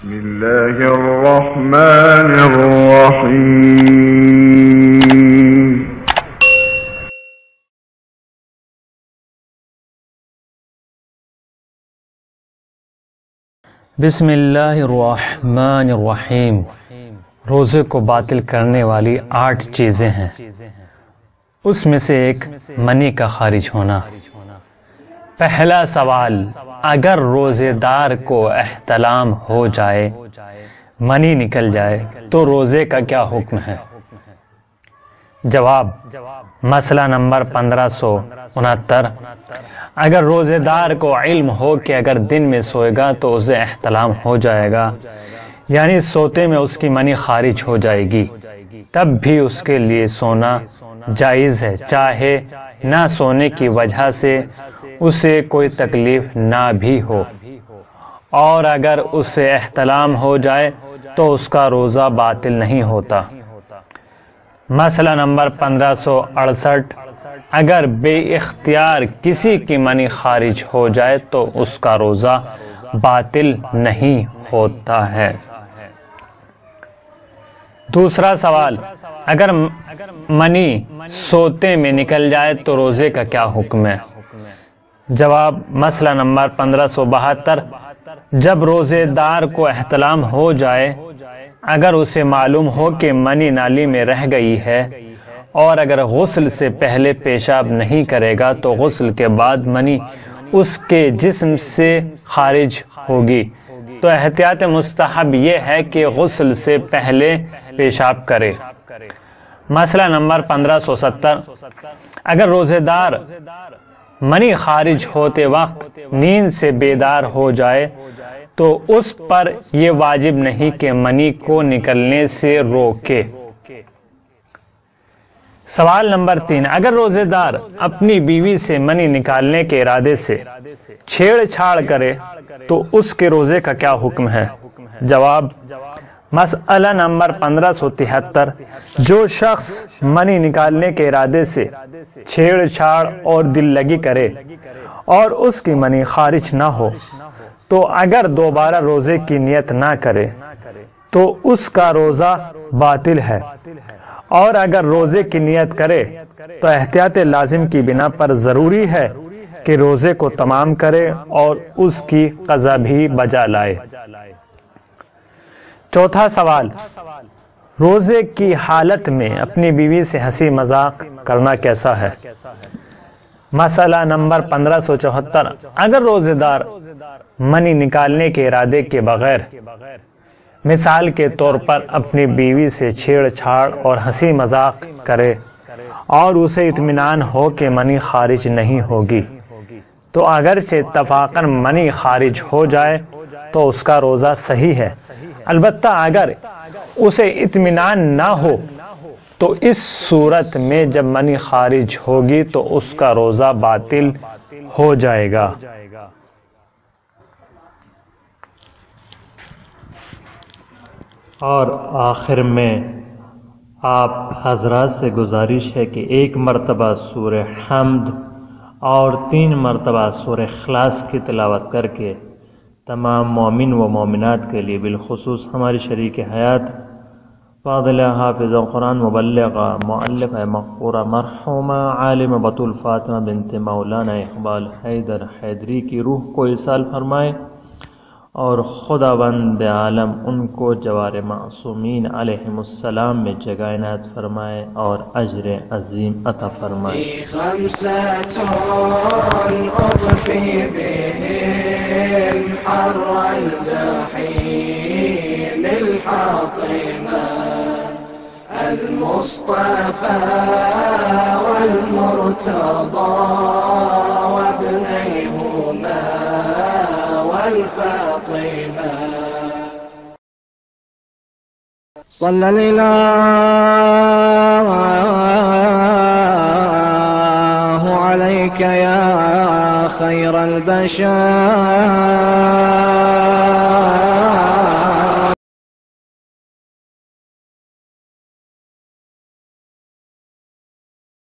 بسم الله الرحمن الرحيم. بسم اللہ الرحمن الرحیم. روزے کو باطل کرنے والی 8 چیزیں ہیں. اس میں سے ایک منی کا خارج ہونا. پہلا سوال، اگر روزے دار کو احتلام ہو جائے، منی نکل جائے تو روزے کا کیا حکم ہے؟ جواب، مسئلہ نمبر 1569. اگر روزے دار کو علم ہو کہ اگر دن میں سوئے گا تو اسے احتلام ہو جائے گا، یعنی سوتے میں اس کی منی خارج ہو جائے گی، تب بھی اس کے لیے سونا جائز ہے، چاہے نہ سونے کی وجہ سے اسے کوئی تکلیف نہ بھی ہو. اور اگر اسے احتلام ہو جائے تو اس کا روزہ باطل نہیں ہوتا. مسئلہ نمبر 1568. اگر بے اختیار کسی کی منی خارج ہو جائے تو اس کا روزہ باطل نہیں ہوتا ہے. دوسرا سوال، اگر منی سوتے میں نکل جائے تو روزے کا کیا حکم ہے؟ جواب، مسئلہ نمبر 1572. جب روزے دار کو احتلام ہو جائے، اگر اسے معلوم ہو کہ منی نالی میں رہ گئی ہے اور اگر غسل سے پہلے پیشاب نہیں کرے گا تو غسل کے بعد منی اس کے جسم سے خارج ہوگی، تو احتیاط مستحب یہ ہے کہ غسل سے پہلے پیشاب کرے. مسئلہ نمبر 1570. اگر روزے دار منی خارج ہوتے وقت نیند سے بیدار ہو جائے تو اس پر یہ واجب نہیں کہ منی کو نکلنے سے روکے. سوال نمبر 3. اگر روزے دار اپنی بیوی سے منی نکالنے کے ارادے سے چھیڑ چھاڑ کرے تو اس کے روزے کا کیا حکم ہے؟ جواب، مسئلہ نمبر 1573. جو شخص منی نکالنے کے ارادے سے چھیڑ چھاڑ اور دل لگی کرے اور اس کی منی خارج نہ ہو تو اگر دوبارہ روزے کی نیت نہ کرے تو اس کا روزہ باطل ہے، اور اگر روزے کی نیت کرے تو احتیاط لازم کی بنا پر ضروری ہے کہ روزے کو تمام کرے اور اس کی قضا بھی بجا لائے. چوتھا سوال، روزے کی حالت میں اپنی بیوی سے ہنسی مذاق کرنا کیسا ہے؟ مسئلہ نمبر 1574. اگر روزے دار منی نکالنے کے ارادے کے بغیر مثال کے طور پر اپنی بیوی سے چھیڑ چھاڑ اور ہنسی مذاق کرے اور اسے اطمینان ہو کہ منی خارج نہیں ہوگی، تو اگرچہ اتفاقاً منی خارج ہو جائے تو اس کا روزہ صحیح ہے، البتہ اگر اسے اطمینان نہ ہو تو اس صورت میں جب منی خارج ہوگی تو اس کا روزہ باطل ہو جائے گا. اور آخر میں آپ حضرات سے گزارش ہے کہ 1 مرتبہ سورہ حمد اور 3 مرتبہ سورہ اخلاص کی تلاوت کر کے تمام مومن و مومنات کے لیے، بالخصوص ہماری شریک حیات فاضلہ حافظ قرآن مبلغہ مؤلفہ مغفورہ مرحومہ عالم بطول فاطمہ بنت مولانا اقبال حیدر حیدری کی روح کو ایصال فرمائے، اور خداوند عالم ان کو جوار معصومین علیہم السلام میں جگہ عنایت فرمائے اور اجر عظیم عطا فرمائے. خمسة أطفي بهم حر الجحيم الحاطمة، المصطفى والمرتضى وابنيهما والفاطمة. صلى الإله عليك يا خير البشر